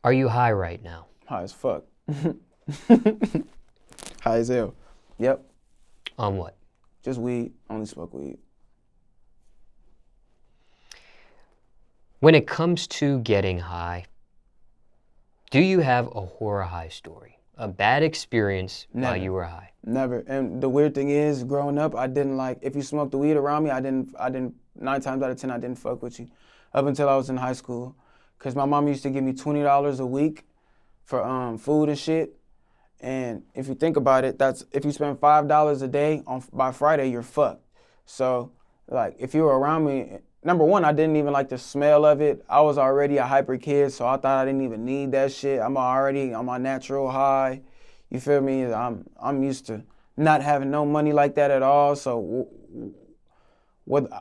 Are you high right now? High as fuck. High as hell. Yep. On what? Just weed. Only smoke weed. When it comes to getting high, do you have a horror high story? A bad experience while you were high? Never. And the weird thing is, growing up, I didn't like, if you smoked the weed around me, I didn't, 9 times out of 10, I didn't fuck with you. Up until I was in high school. Because my mom used to give me $20 a week for food and shit. And if you think about it, that's, if you spend $5 a day by Friday, you're fucked. So, like, if you were around me, number one, I didn't even like the smell of it. I was already a hyper kid, so I thought I didn't even need that shit. I'm already on my natural high. You feel me? I'm used to not having no money like that at all. So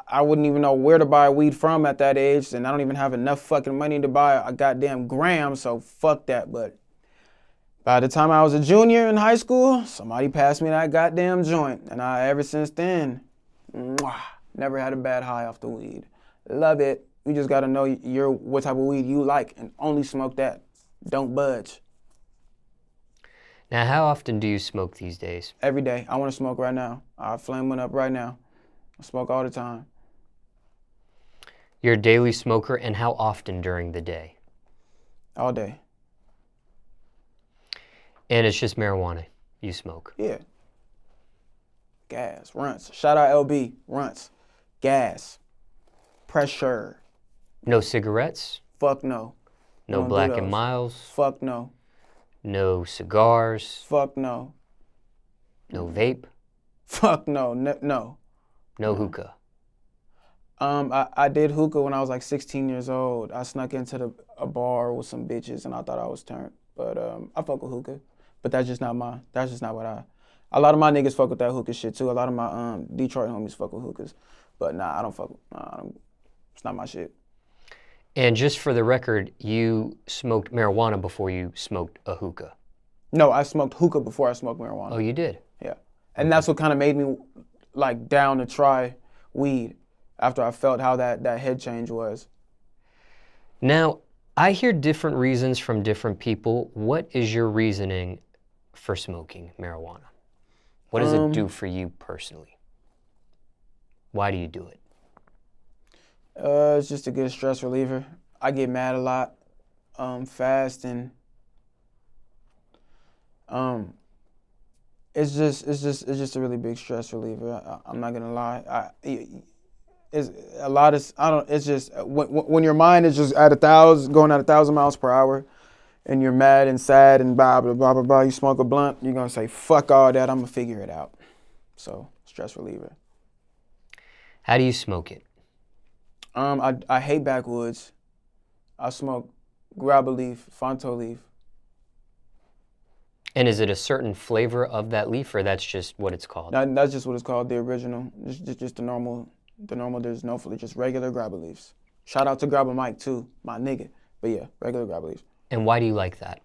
I wouldn't even know where to buy weed from at that age, and I don't even have enough fucking money to buy a goddamn gram. So fuck that. But by the time I was a junior in high school, somebody passed me that goddamn joint, and ever since then, never had a bad high off the weed. Love it. You just gotta know what type of weed you like and only smoke that. Don't budge. Now, how often do you smoke these days? Every day. I want to smoke right now. I'll flame one up right now. I smoke all the time. You're a daily smoker, and how often during the day? All day. And it's just marijuana you smoke? Yeah. Gas, runts. Shout out LB, runts. Gas. Pressure. No cigarettes? Fuck no. No Black and Miles? Fuck no. No cigars? Fuck no. No vape? Fuck no. No. No hookah? I did hookah when I was like 16 years old. I snuck into a bar with some bitches and I thought I was turned. But I fuck with hookah. But that's just not what a lot of my niggas fuck with that hookah shit too. A lot of my Detroit homies fuck with hookahs. But nah, I don't fuck with, it's not my shit. And just for the record, you smoked marijuana before you smoked a hookah? No, I smoked hookah before I smoked marijuana. Oh, you did? Yeah. And that's what kind of made me like down to try weed after I felt how that head change was. Now, I hear different reasons from different people. What is your reasoning for smoking marijuana? What does it do for you personally? Why do you do it? It's just a good stress reliever. I get mad a lot, fast, and it's just a really big stress reliever. I'm not gonna lie. It's just when your mind is just going at 1,000 miles per hour, and you're mad and sad and blah blah blah blah blah. You smoke a blunt, you're gonna say fuck all that. I'm gonna figure it out. So stress reliever. How do you smoke it? I hate backwoods. I smoke grab a leaf, Fonto leaf. And is it a certain flavor of that leaf, or that's just what it's called? That's just what it's called, the original. Just the normal. There's no just regular grab a leaves. Shout out to Grab a Mike too, my nigga. But yeah, regular grab a leaves. And why do you like that?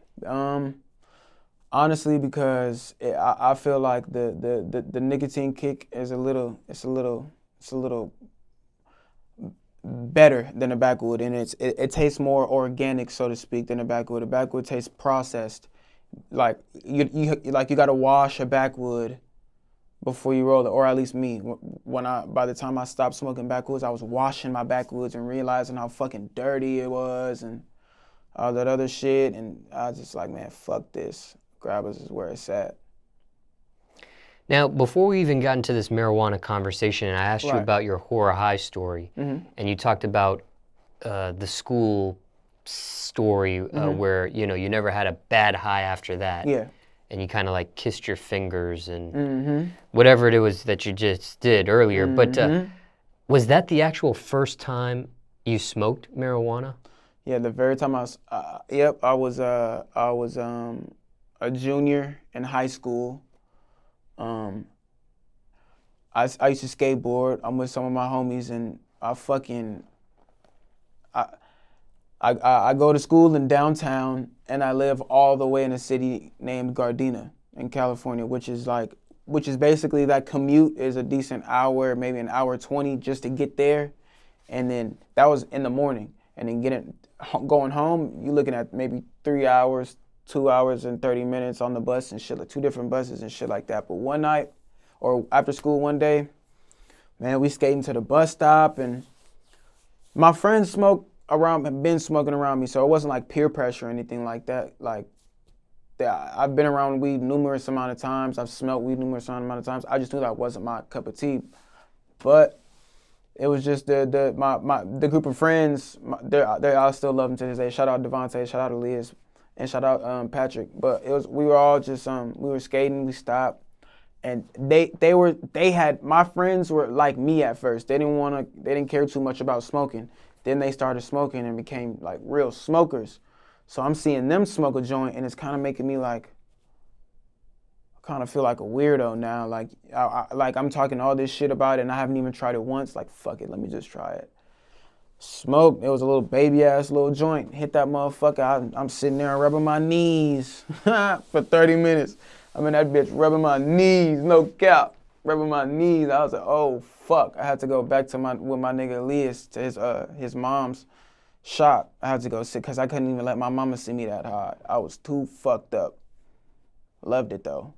Honestly, because I feel like the nicotine kick is a little better than a backwood, and it tastes more organic, so to speak, than a backwood. A backwood tastes processed, like you gotta wash a backwood before you roll it, or at least me. By the time I stopped smoking backwoods, I was washing my backwoods and realizing how fucking dirty it was and all that other shit, and I was just like, man, fuck this. Grabbers is where it's at. Now, before we even got into this marijuana conversation, and I asked you about your horror high story, and you talked about the school story where, you never had a bad high after that. Yeah. And you kind of like kissed your fingers and whatever it was that you just did earlier. But was that the actual first time you smoked marijuana? Yeah, the very time I was a junior in high school. I used to skateboard. I'm with some of my homies, and I go to school in downtown, and I live all the way in a city named Gardena in California, which is basically that commute is a decent hour, maybe an hour 20 just to get there, and then that was in the morning. and then going home, you're looking at maybe 3 hours, 2 hours and 30 minutes on the bus and shit, like 2 different buses and shit like that. But one night, or after school one day, man, we skating to the bus stop, and my friends have been smoking around me, so it wasn't like peer pressure or anything like that. Like, I've been around weed numerous amount of times. I've smelled weed numerous amount of times. I just knew that wasn't my cup of tea. But it was just the group of friends. I still love them to this day. Shout out Devontae, shout out Elias, and shout out Patrick. But we were all just we were skating. We stopped, and my friends were like me at first. They didn't care too much about smoking. Then they started smoking and became like real smokers. So I'm seeing them smoke a joint, and it's kind of making me like, I kind of feel like a weirdo now. Like I'm talking all this shit about it, and I haven't even tried it once. Like, fuck it, let me just try it. Smoke. It was a little baby ass little joint. Hit that motherfucker. I'm sitting there rubbing my knees for 30 minutes. I'm in that bitch rubbing my knees, no cap, rubbing my knees. I was like, oh fuck. I had to go back with my nigga Elias to his mom's shop. I had to go sit because I couldn't even let my mama see me that hard. I was too fucked up. Loved it though.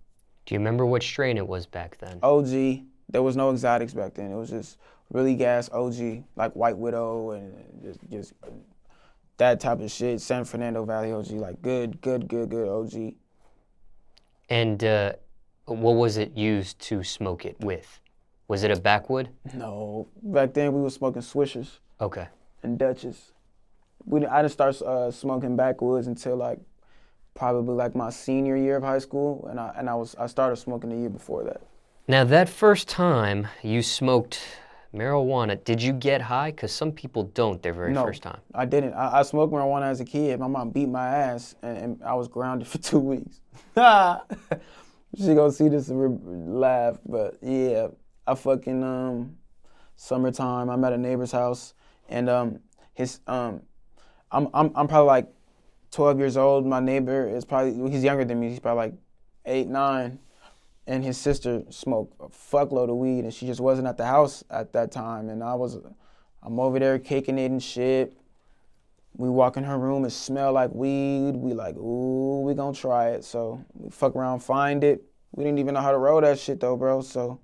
Do you remember what strain it was back then? OG. There was no exotics back then. It was just really gas OG, like White Widow and just that type of shit. San Fernando Valley OG, like good OG. And what was it used to smoke it with? Was it a backwood? No. Back then we were smoking Swishers. Okay. And Dutchess. I didn't start smoking backwoods until probably my senior year of high school, and I started smoking the year before that. Now that first time you smoked marijuana, did you get high? Because some people don't their very first time. I didn't. I smoked marijuana as a kid. My mom beat my ass, and I was grounded for 2 weeks. She gonna see this and laugh, but yeah, I fucking summertime. I'm at a neighbor's house, and I'm probably like 12 years old. My neighbor he's younger than me. He's probably like 8, 9. And his sister smoked a fuckload of weed, and she just wasn't at the house at that time. And I'm over there kicking it and shit. We walk in her room, it smell like weed. We like, ooh, we gonna try it. So we fuck around, find it. We didn't even know how to roll that shit though, bro. So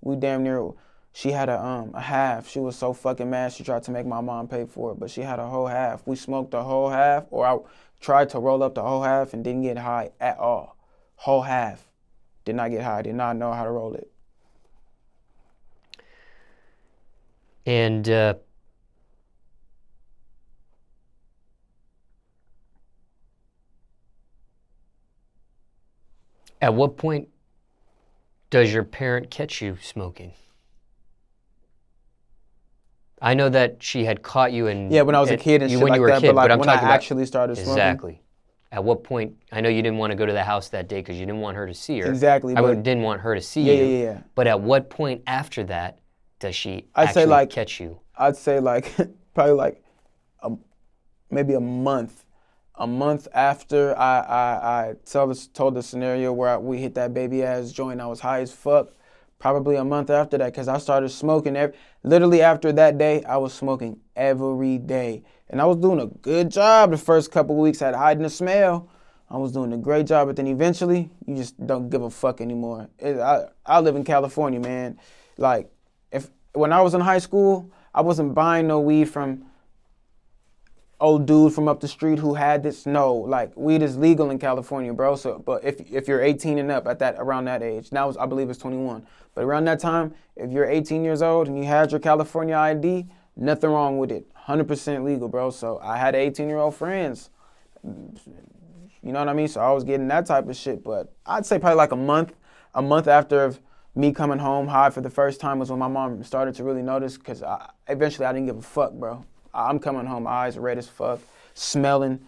we damn near, she had a half. She was so fucking mad, she tried to make my mom pay for it, but she had a whole half. We smoked the whole half, or I tried to roll up the whole half and didn't get high at all. Whole half. Did not get high, did not know how to roll it. And at what point does your parent catch you smoking? I know that she had caught you when I was a kid and shit like that, but when I actually started smoking. Exactly. At what point, I know you didn't want to go to the house that day because you didn't want her to see her. Exactly. I didn't want her to see you. Yeah. But at what point after that does she actually catch you? I'd say probably maybe a month. A month after I told the scenario where we hit that baby ass joint, I was high as fuck. Probably a month after that, because I started smoking literally after that day, I was smoking every day. And I was doing a good job the first couple of weeks at hiding the smell. I was doing a great job, but then eventually, you just don't give a fuck anymore. I live in California, man. Like, when I was in high school, I wasn't buying no weed from old dude from up the street who had this. No, like, weed is legal in California, bro. So, but if you're 18 and up around that age, now I believe it's 21. But around that time, if you're 18 years old and you had your California ID, nothing wrong with it. 100% legal, bro. So I had 18-year-old friends. You know what I mean? So I was getting that type of shit. But I'd say probably like a month after me coming home high for the first time was when my mom started to really notice, because eventually I didn't give a fuck, bro. I'm coming home, eyes red as fuck, smelling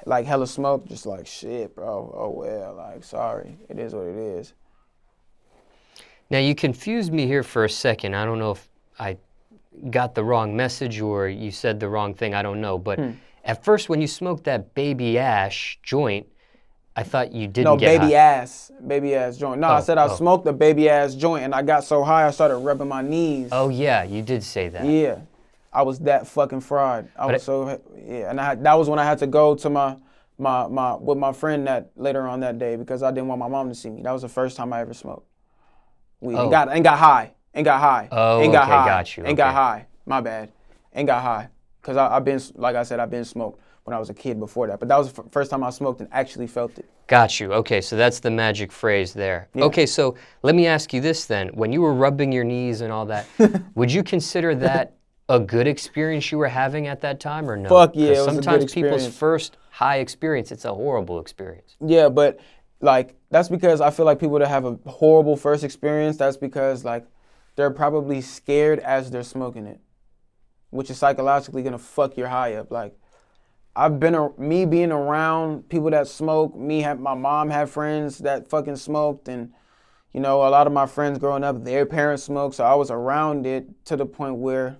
like hella smoke, just like, shit, bro. Oh, well, like, sorry. It is what it is. Now, you confused me here for a second. I don't know if I got the wrong message or you said the wrong thing. I don't know. But at first, when you smoked that baby ash joint, I thought you didn't get high. Baby ass joint. No, I said I smoked the baby ass joint, and I got so high I started rubbing my knees. Oh, yeah, you did say that. Yeah. I was that fucking fried. And that was when I had to go to my with my friend that later on that day because I didn't want my mom to see me. That was the first time I ever smoked weed. Oh. And got high. Oh, and got okay, high. got you. And got high. My bad. And got high. Because I've been, like I said, I've been smoked when I was a kid before that. But that was the first time I smoked and actually felt it. Got you. Okay, so that's the magic phrase there. Yeah. Okay, so let me ask you this then. When you were rubbing your knees and all that, would you consider that a good experience you were having at that time or no? Fuck yeah, it was a good sometimes experience. people's first high experience, it's a horrible experience. Yeah, but like that's because I feel like people that have a horrible first experience, that's because like they're probably scared as they're smoking it, which is psychologically gonna fuck your high up. Like me being around people that smoke, my mom had friends that fucking smoked, and you know, a lot of my friends growing up, their parents smoked, so I was around it to the point where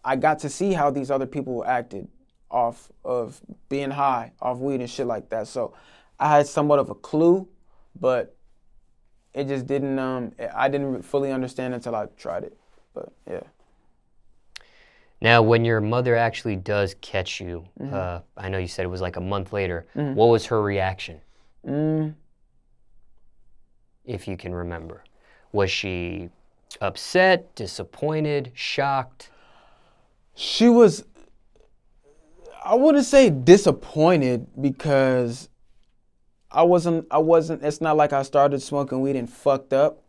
I got to see how these other people acted off of being high, off weed and shit like that. So I had somewhat of a clue, but it just didn't, I didn't fully understand until I tried it, but yeah. Now, when your mother actually does catch you, I know you said it was like a month later, what was her reaction? If you can remember. Was she upset, disappointed, shocked? She was, I wouldn't say disappointed because it's not like I started smoking weed and fucked up.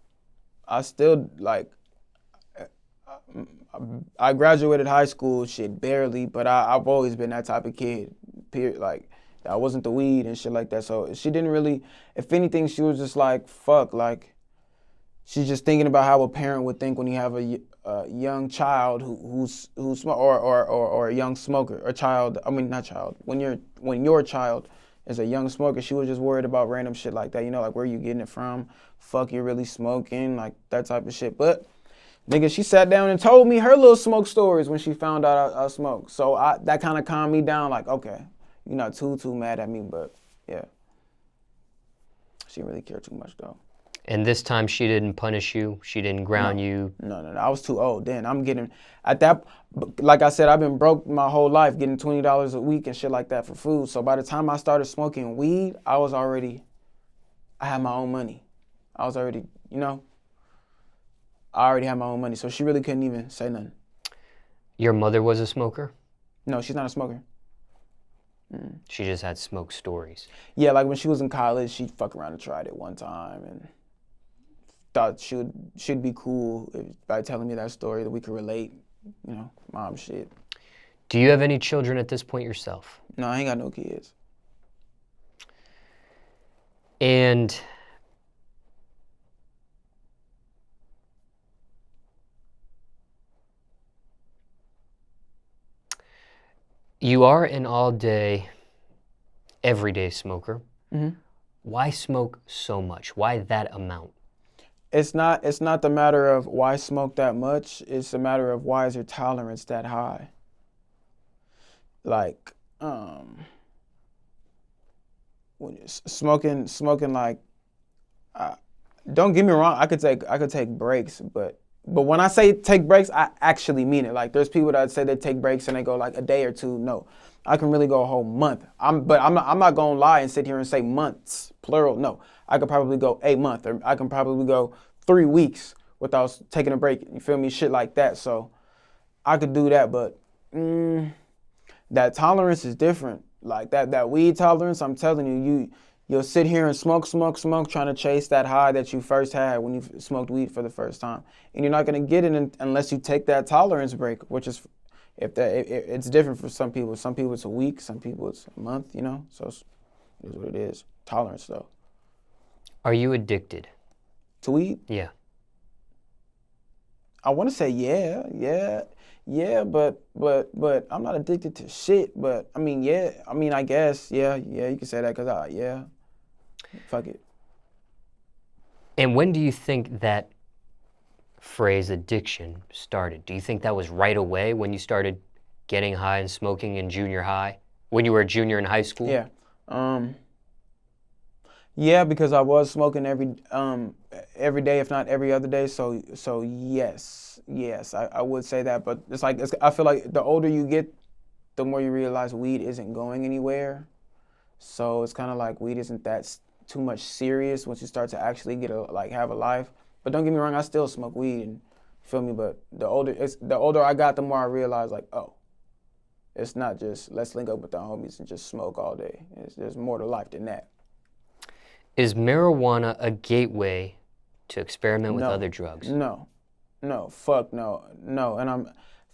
I still like, I graduated high school, shit, barely, but I've always been that type of kid, period. Like, I wasn't the weed and shit like that. So she didn't really, if anything, she was just like, fuck, like, she's just thinking about how a parent would think when you have a young child who's or a young smoker, or child, I mean, not child, when your child is a young smoker, she was just worried about random shit like that, you know, like where you getting it from, fuck, you're really smoking, like that type of shit. But nigga, she sat down and told me her little smoke stories when she found out I smoked. So that kind of calmed me down, like, okay, you're not too mad at me, but yeah. She didn't really care too much though. And this time she didn't punish you? She didn't ground you? No. I was too old then. I'm getting, at that, like I said, I've been broke my whole life, getting $20 a week and shit like that for food. So by the time I started smoking weed, I had my own money. I was already, you know, I already had my own money. So she really couldn't even say nothing. Your mother was a smoker? No, she's not a smoker. She just had smoke stories. Yeah, like when she was in college, she'd fuck around and tried it one time and thought she'd be cool by telling me that story that we could relate, you know, mom shit. Do you have any children at this point yourself? No, I ain't got no kids. And you are an all-day, everyday smoker. Why smoke so much? Why that amount? It's not the matter of why smoke that much. It's a matter of why is your tolerance that high. Like, when you're smoking like, don't get me wrong. I could take breaks, but when I say take breaks, I actually mean it. Like, there's people that say they take breaks and they go like a day or two. No, I can really go a whole month. I'm not gonna lie and sit here and say months, plural. No, I could probably go a month, or I can probably go 3 weeks without taking a break. You feel me? Shit like that. So I could do that, but that tolerance is different. Like that weed tolerance, I'm telling you, you'll sit here and smoke, trying to chase that high that you first had when you smoked weed for the first time, and you're not gonna get it unless you take that tolerance break, which is it's different for some people. Some people it's a week, some people it's a month. You know, so it is what it is. Tolerance though. Are you addicted to weed? Yeah. I want to say yeah, but I'm not addicted to shit. But I mean, yeah. I mean, I guess, yeah. You can say that because yeah. Fuck it. And when do you think that phrase addiction started? Do you think that was right away when you started getting high and smoking in junior high? When you were a junior in high school? Yeah. Yeah, because I was smoking every day, if not every other day. So yes, I would say that. But I feel like the older you get, the more you realize weed isn't going anywhere. So it's kind of like weed isn't too much serious once you start to actually have a life. But don't get me wrong, I still smoke weed, and feel me. But the older I got, the more I realized like, oh, it's not just let's link up with the homies and just smoke all day. There's more to life than that. Is marijuana a gateway to experiment with other drugs? No, fuck no. And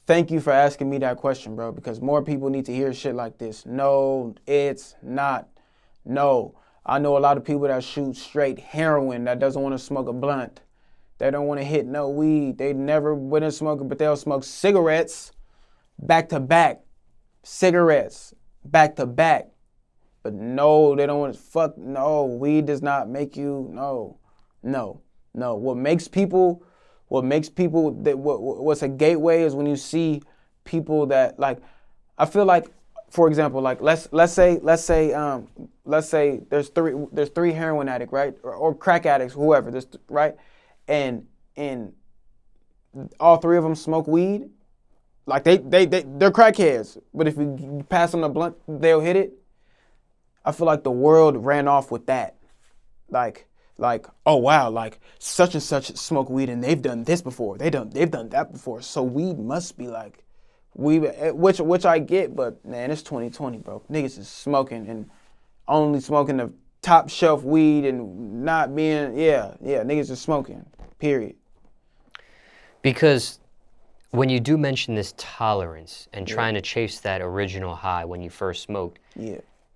thank you for asking me that question, bro, because more people need to hear shit like this. No, it's not. No. I know a lot of people that shoot straight heroin that doesn't want to smoke a blunt. They don't want to hit no weed. They never wouldn't smoke it, but they'll smoke cigarettes back to back. Cigarettes back to back. But no, they don't want to no. Weed does not make you no. What's a gateway is when you see people that like, I feel like, for example, like let's say there's three heroin addicts, right? Or crack addicts, whoever, right? And all three of them smoke weed. Like they're crackheads, but if you pass them a blunt, they'll hit it. I feel like the world ran off with that. Like, oh wow, like such and such smoke weed and they've done this before. They've done that before. So weed must be like which I get, but man, it's 2020, bro. Niggas is smoking and only smoking the top shelf weed and not being niggas is smoking. Period. Because when you do mention this tolerance and trying to chase that original high when you first smoked,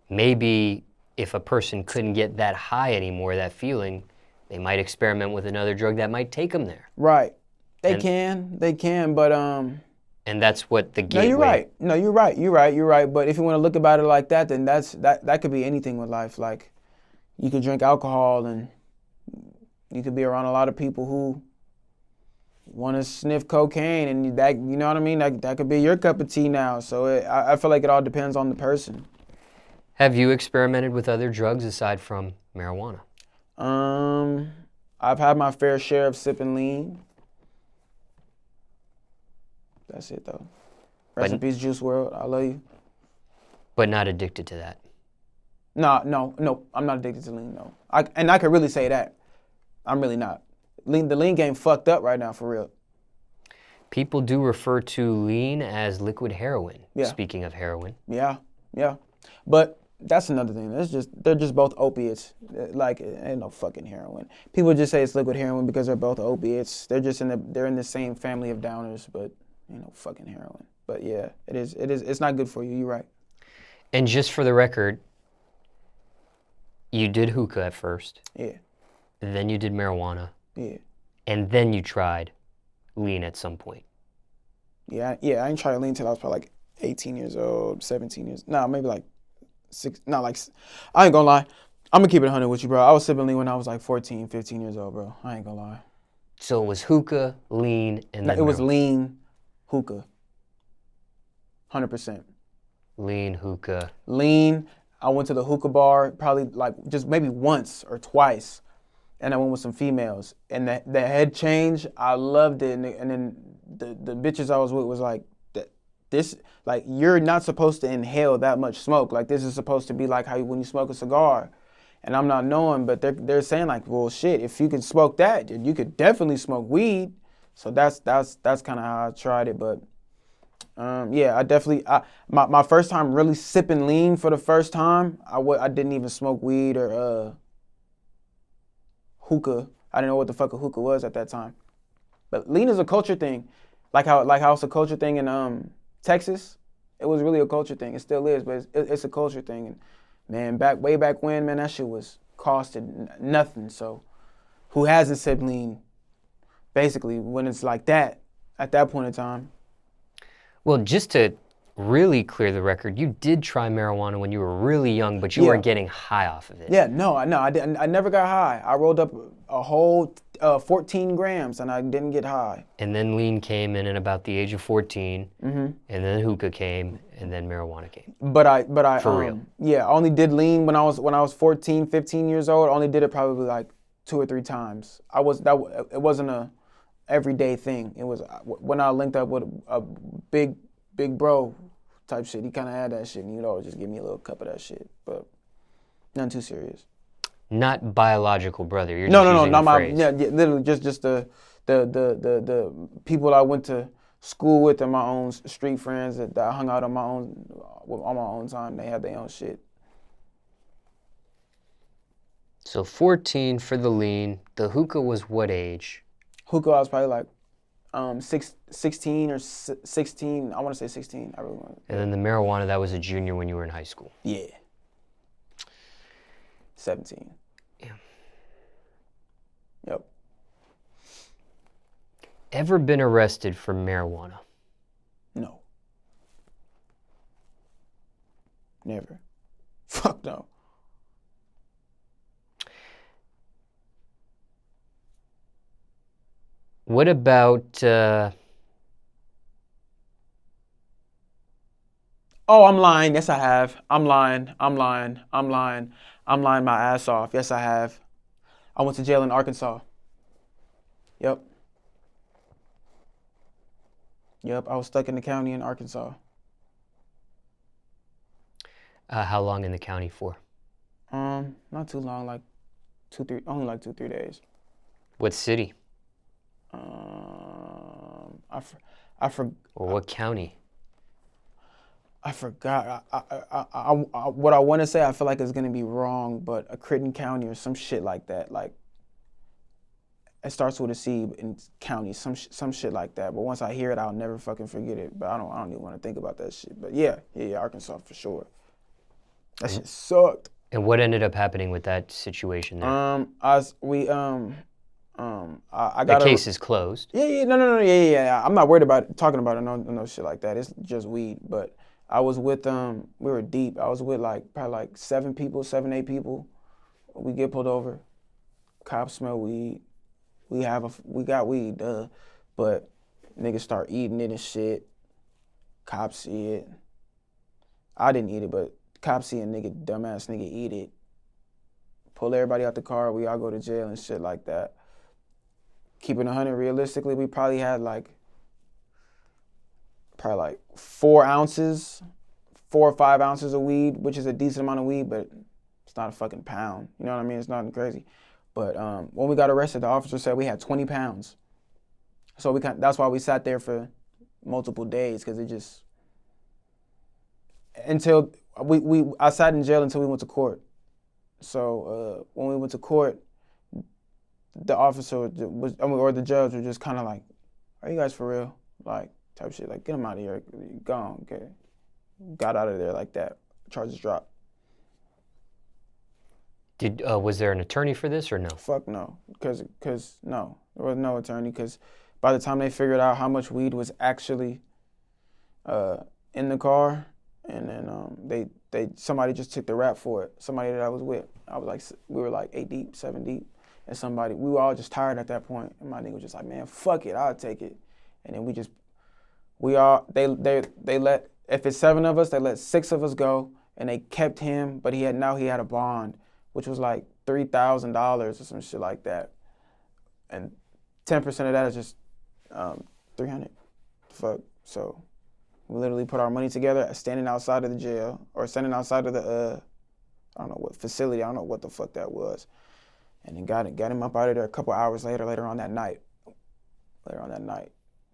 maybe if a person couldn't get that high anymore, that feeling, they might experiment with another drug that might take them there. Right. They can, but and that's what the gateway. No, you're right. But if you want to look about it like that, then that could be anything with life. Like, you could drink alcohol and you could be around a lot of people who want to sniff cocaine, and that, you know what I mean? That could be your cup of tea now. So I feel like it all depends on the person. Have you experimented with other drugs aside from marijuana? I've had my fair share of sipping lean. That's it though. Rest in peace, Juice WRLD. I love you. But not addicted to that. No. I'm not addicted to lean. No. I could really say that. I'm really not. The lean game fucked up right now, for real. People do refer to lean as liquid heroin. Yeah. Speaking of heroin. Yeah. But that's another thing. They're just both opiates. Like, it ain't no fucking heroin. People just say it's liquid heroin because they're both opiates. They're just they're in the same family of downers, but ain't no fucking heroin. But yeah, it is. It's not good for you. You're right. And just for the record, you did hookah at first. Yeah. Then you did marijuana. Yeah. And then you tried lean at some point. Yeah. I ain't tried lean until I was probably like 18 years old, 17 years. Nah, maybe like 6. Not like. I ain't gonna lie. I'm gonna keep it 100 with you, bro. I was sipping lean when I was like 14, 15 years old, bro. I ain't gonna lie. So it was hookah, lean, and then it was lean, hookah. 100%. Lean, hookah. Lean. I went to the hookah bar probably like just maybe once or twice, and I went with some females. And the head change, I loved it. And then the bitches I was with was like, this, like, you're not supposed to inhale that much smoke. Like, this is supposed to be like how when you smoke a cigar. And I'm not knowing, but they're saying like, well, shit, if you can smoke that, you could definitely smoke weed. So that's kind of how I tried it. But yeah, I definitely, my first time really sipping lean for the first time, I didn't even smoke weed or hookah. I didn't know what the fuck a hookah was at that time. But lean is a culture thing, like how it's a culture thing in Texas. It was really a culture thing. It still is, but it's a culture thing. And man, way back when, man, that shit was costed nothing. So who hasn't sipped lean? Basically, when it's like that, at that point in time. Well, just to really clear the record, you did try marijuana when you were really young, but you weren't getting high off of it. Yeah, no, I didn't. I never got high. I rolled up a whole 14 grams, and I didn't get high. And then lean came in at about the age of 14, Mm-hmm. and then hookah came, and then marijuana came. But I For real? Yeah, I only did lean when I was 14, 15 years old. I only did it probably like 2 or 3 times. It wasn't a everyday thing. It was when I linked up with a big bro type shit. He kind of had that shit, and he'd always just give me a little cup of that shit, but nothing too serious. Not biological brother. You're No, just using not the my. phrase. Yeah, literally just the people I went to school with and my own street friends that I hung out on my own time. They had their own shit. So 14 for the lean. The hookah was what age? Hookah, I was probably like 16 or 16. I want to say 16. I really want. And then the marijuana, that was a junior when you were in high school. Yeah. 17. Yeah. Yep. Ever been arrested for marijuana? No. Never. Fuck no. What about... Oh, I'm lying. Yes, I have. I'm lying my ass off. Yes, I have. I went to jail in Arkansas. Yep. I was stuck in the county in Arkansas. how long in the county for? Not too long, like 2-3 days. What city? Or what county? I forgot. What I want to say, I feel like it's gonna be wrong, but a Critton County or some shit like that. Like it starts with a C in county, some shit like that. But once I hear it, I'll never fucking forget it. But I don't even want to think about that shit. But yeah, Arkansas for sure. That shit sucked. And what ended up happening with that situation there? I got the case is closed. Yeah. I'm not worried about talking about it. No shit like that. It's just weed. But I was with we were deep. I was with probably like 7, 8 people. We get pulled over. Cops smell weed. We got weed, duh. But niggas start eating it and shit. Cops see it. I didn't eat it, but cops see a dumbass nigga eat it. Pull everybody out the car. We all go to jail and shit like that. Keeping 100, realistically, we probably had like 4 or 5 ounces of weed, which is a decent amount of weed, but it's not a fucking pound. You know what I mean? It's nothing crazy. But when we got arrested, the officer said we had 20 pounds. So that's why we sat there for multiple days, because it just, until I sat in jail until we went to court. So when we went to court, the officer or the judge was just kind of like, "Are you guys for real?" Like type shit, like, "Get him out of here, gone." Okay, got out of there like that. Charges dropped. Was there an attorney for this or no? Fuck no, because no, there was no attorney, because by the time they figured out how much weed was actually in the car, and then somebody just took the rap for it. Somebody that I was with, we were like 8 deep, 7 deep, and we were all just tired at that point, and my nigga was just like, "Man, fuck it, I'll take it," and then they let, if it's 7 of us, they let 6 of us go, and they kept him, but he had a bond, which was like $3,000 or some shit like that. And 10% of that is just $300. Fuck. So we literally put our money together, standing outside of the jail, or standing outside of the I don't know what facility, I don't know what the fuck that was. And then got him up out of there a couple hours later on that night.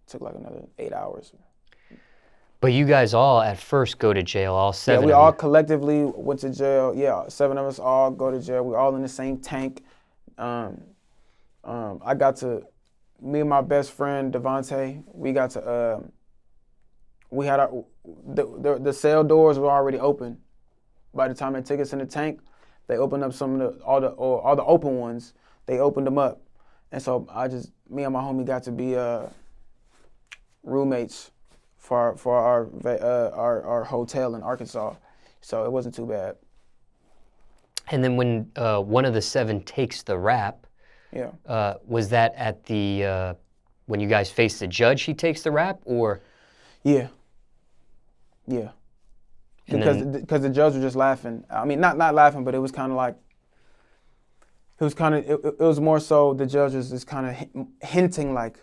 Took like another 8 hours. But you guys all at first go to jail, all 7 Yeah, we of all you. collectively went to jail. Yeah, 7 of us all go to jail. We all in the same tank. Me and my best friend, Devontae, we got to, we had the cell doors were already open. By the time they took us in the tank, they opened up all the open ones. They opened them up. And so me and my homie got to be roommates for our hotel in Arkansas, so it wasn't too bad. And then when one of the 7 takes the rap, Yeah. Was that at the when you guys face the judge? He takes the rap, or yeah. Because the judge was just laughing. I mean, not laughing, but it was kind of like it was more so the judge was just kind of hinting like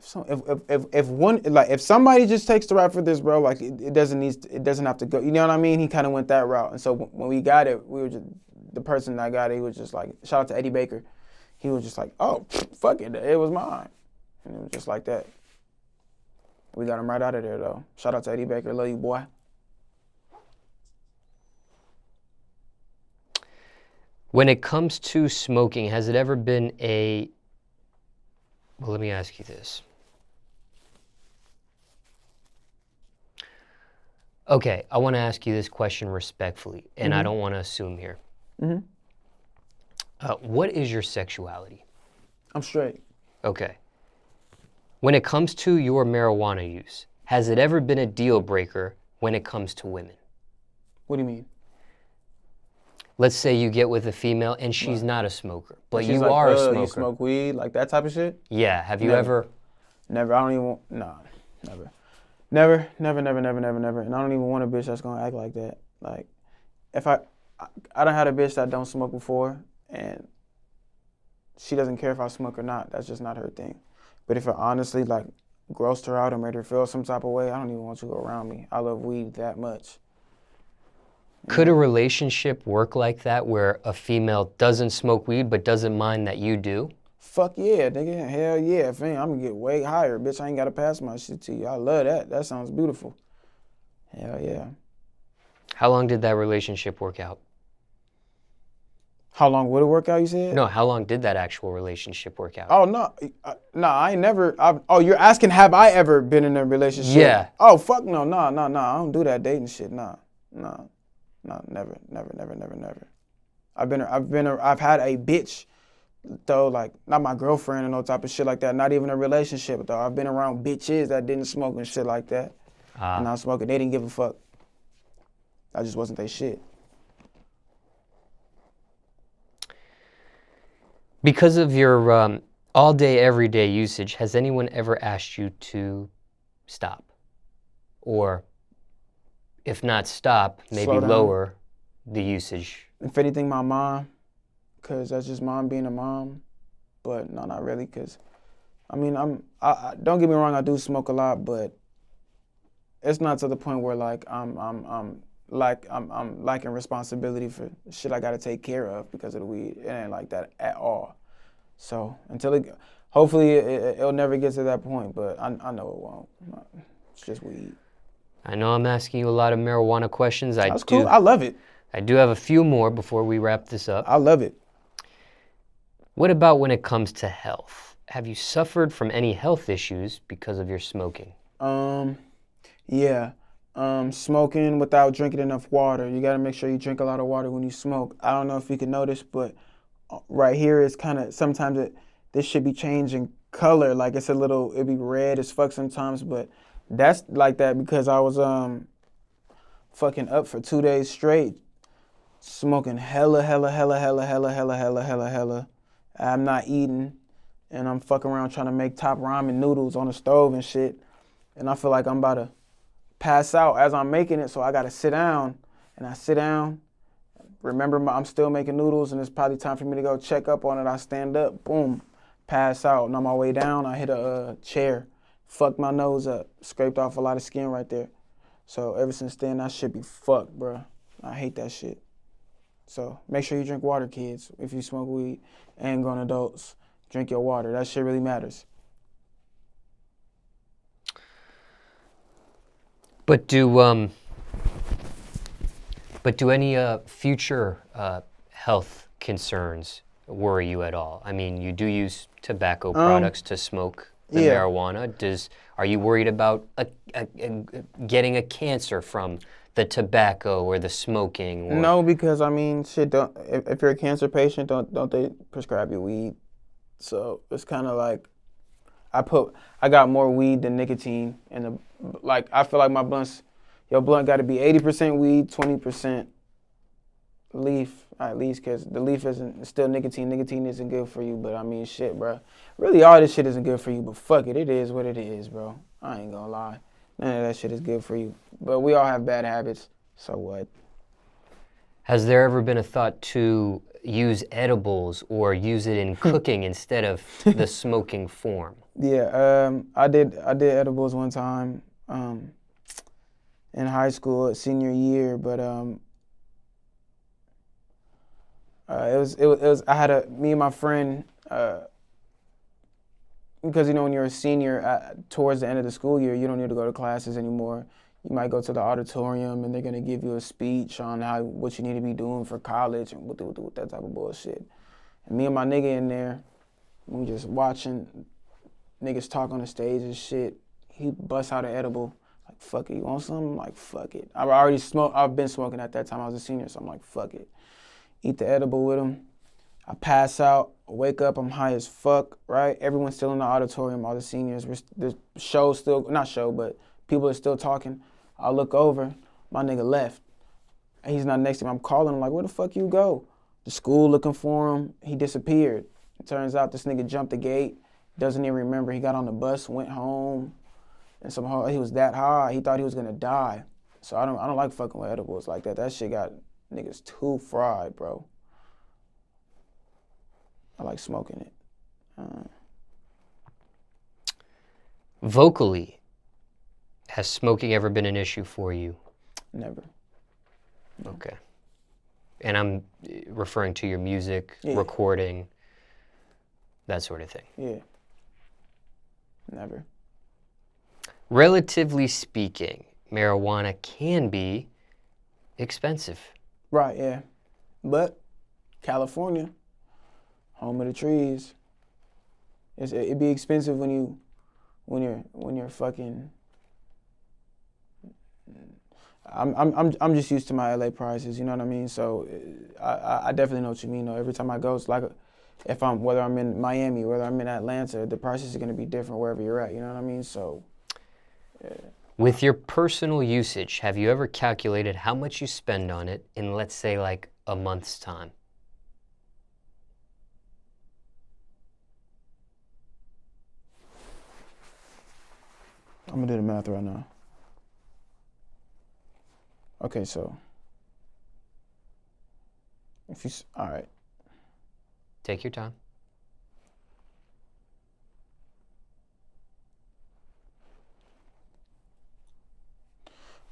if somebody just takes the rap for this, bro, like it doesn't have to go. You know what I mean? He kind of went that route, and so when we got it, the person that got it, he was just like, shout out to Eddie Baker. He was just like, oh, fuck it, it was mine, and it was just like that. We got him right out of there though. Shout out to Eddie Baker, love you, boy. When it comes to smoking, has it ever been well, let me ask you this. Okay, I want to ask you this question respectfully, and I don't want to assume here. What is your sexuality? I'm straight. Okay. When it comes to your marijuana use, has it ever been a deal breaker when it comes to women? What do you mean? Let's say you get with a female and she's not a smoker, but she's you like, are a smoker. You smoke weed, like that type of shit? Yeah. Have you ever? Never. I don't even. Nah. Never. Never. And I don't even want a bitch that's gonna act like that. Like, if I done had a bitch that don't smoke before, and she doesn't care if I smoke or not. That's just not her thing. But if it honestly like grossed her out or made her feel some type of way, I don't even want you to go around me. I love weed that much. Could a relationship work like that where a female doesn't smoke weed but doesn't mind that you do? Fuck yeah, nigga. Hell yeah. I'm gonna get way higher. Bitch, I ain't gotta pass my shit to you. I love that. That sounds beautiful. Hell yeah. How long did that relationship work out? How long would it work out, you said? No, how long did that actual relationship work out? Oh, no. I ain't never. You're asking, have I ever been in a relationship? Yeah. Oh, fuck no. No. I don't do that dating shit. Nah. Never. I've had a bitch, though, like, not my girlfriend or no type of shit like that. Not even a relationship, though. I've been around bitches that didn't smoke and shit like that. And I was smoking. They didn't give a fuck. I just wasn't their shit. Because of your all day, everyday usage, has anyone ever asked you to stop? Or, if not stop, maybe lower the usage? If anything, my mom, because that's just mom being a mom. But no, not really, because, I mean, don't get me wrong, I do smoke a lot, but it's not to the point where, like, I'm liking responsibility for shit I gotta take care of because of the weed. It ain't like that at all. So hopefully it'll never get to that point, but I know it won't. It's just weed. I know I'm asking you a lot of marijuana questions. That's cool. I love it. I do have a few more before we wrap this up. I love it. What about when it comes to health? Have you suffered from any health issues because of your smoking? Yeah. Smoking without drinking enough water. You got to make sure you drink a lot of water when you smoke. I don't know if you can notice, but right here is kind of, sometimes this should be changing color. Like it'd be red as fuck sometimes, but that's like that because I was fucking up for 2 days straight, smoking hella. I'm not eating, and I'm fucking around trying to make top ramen noodles on the stove and shit, and I feel like I'm about to pass out as I'm making it, so I gotta sit down, and I sit down, remember I'm still making noodles, and it's probably time for me to go check up on it. I stand up, boom, pass out, and on my way down, I hit a chair, fucked my nose up, scraped off a lot of skin right there. So ever since then, that shit be fucked, bro. I hate that shit. So make sure you drink water, kids. If you smoke weed and grown adults, drink your water. That shit really matters. But do any future health concerns worry you at all? I mean, you do use tobacco products to smoke the marijuana. Are you worried about getting a cancer from the tobacco or the smoking? Or? No, because I mean, shit. If you're a cancer patient, don't they prescribe you weed? So it's kind of like I got more weed than nicotine, and I feel like my blunts, your blunt got to be 80% weed, 20% leaf, at least, because the leaf isn't still nicotine. Nicotine isn't good for you, but I mean, shit, bro. Really, all this shit isn't good for you, but fuck it. It is what it is, bro. I ain't gonna lie. None of that shit is good for you. But we all have bad habits, so what? Has there ever been a thought to use edibles or use it in cooking instead of the smoking form? Yeah, I did edibles one time in high school, senior year, but it was I had me and my friend because when you're a senior towards the end of the school year, you don't need to go to classes anymore. You might go to the auditorium and they're gonna give you a speech on what you need to be doing for college and with that type of bullshit. And me and my nigga in there, we just watching niggas talk on the stage and shit. He busts out an edible. Like, fuck it, you want something? I'm like, fuck it. I've been smoking at that time. I was a senior, so I'm like, fuck it. Eat the edible with him. I pass out, wake up, I'm high as fuck, right? Everyone's still in the auditorium, all the seniors. The show's still, not show, but people are still talking. I look over, my nigga left. And he's not next to me. I'm calling him like, where the fuck you go? The school looking for him, he disappeared. It turns out this nigga jumped the gate, doesn't even remember. He got on the bus, went home, and somehow he was that high, he thought he was gonna die. So I don't like fucking with edibles like that. That shit got niggas too fried, bro. I like smoking it. Vocally, has smoking ever been an issue for you? Never. Okay. And I'm referring to your music, recording, that sort of thing. Yeah. Never. Relatively speaking, marijuana can be expensive. Right, yeah. But California, home of the trees, it'd be expensive when you're fucking. I'm just used to my LA prices, you know what I mean? So I definitely know what you mean. Though every time I go, it's like whether I'm in Miami, whether I'm in Atlanta, the prices are gonna be different wherever you're at. You know what I mean? So. Yeah. With your personal usage, have you ever calculated how much you spend on it in, let's say, like a month's time? I'm gonna do the math right now. Okay, so all right. Take your time.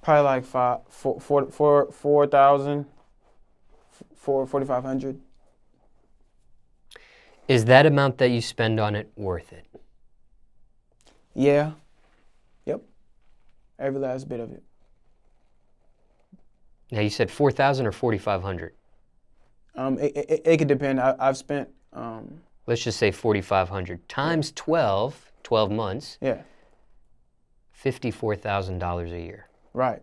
Probably like 4,000, 4,500. Is that amount that you spend on it worth it? Yeah. Yep. Every last bit of it. Now you said 4,000 or 4,500? It could depend. I've spent. Let's just say 4,500 times 12 months. Yeah. $54,000 a year. Right.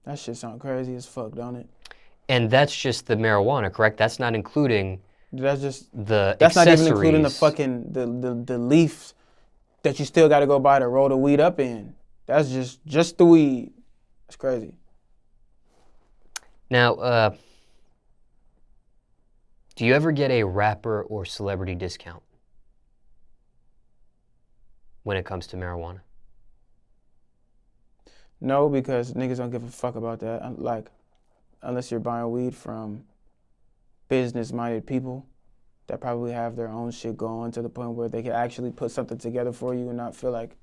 That shit sound crazy as fuck, don't it? And that's just the marijuana, correct? That's not including that's accessories. Not even including the fucking the leaves that you still got to go buy to roll the weed up in. That's just the weed. That's crazy. Now, do you ever get a rapper or celebrity discount when it comes to marijuana? No, because niggas don't give a fuck about that. Like, unless you're buying weed from business-minded people that probably have their own shit going to the point where they can actually put something together for you and not feel like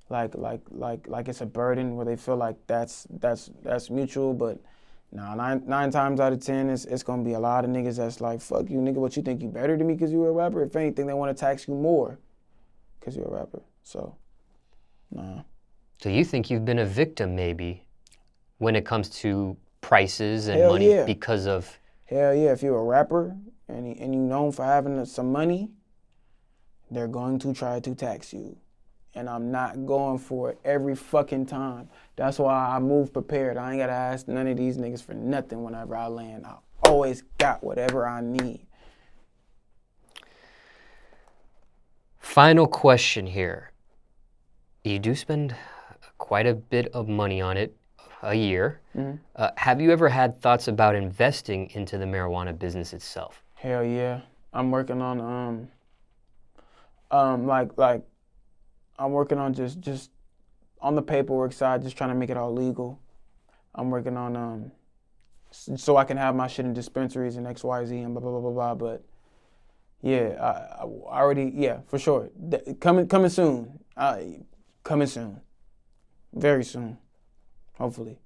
it's a burden, where they feel like that's mutual. But nah, nine times out of 10, it's gonna be a lot of niggas that's like, fuck you, nigga, what you think you better than me because you a rapper? If anything, they want to tax you more because you're a rapper. So, nah. So you think you've been a victim, maybe, when it comes to prices and Hell money yeah. because of... Hell yeah, if you're a rapper and you're known for having some money, they're going to try to tax you. And I'm not going for it every fucking time. That's why I move prepared. I ain't gotta ask none of these niggas for nothing whenever I land. I always got whatever I need. Final question here. You do spend quite a bit of money on it. a year. Have you ever had thoughts about investing into the marijuana business itself? Hell yeah. I'm working on I'm working on just on the paperwork side, just trying to make it all legal. I'm working on so I can have my shit in dispensaries and XYZ and blah blah blah blah blah. But yeah, I already, yeah, for sure. Coming soon. Coming soon. Very soon. Hopefully.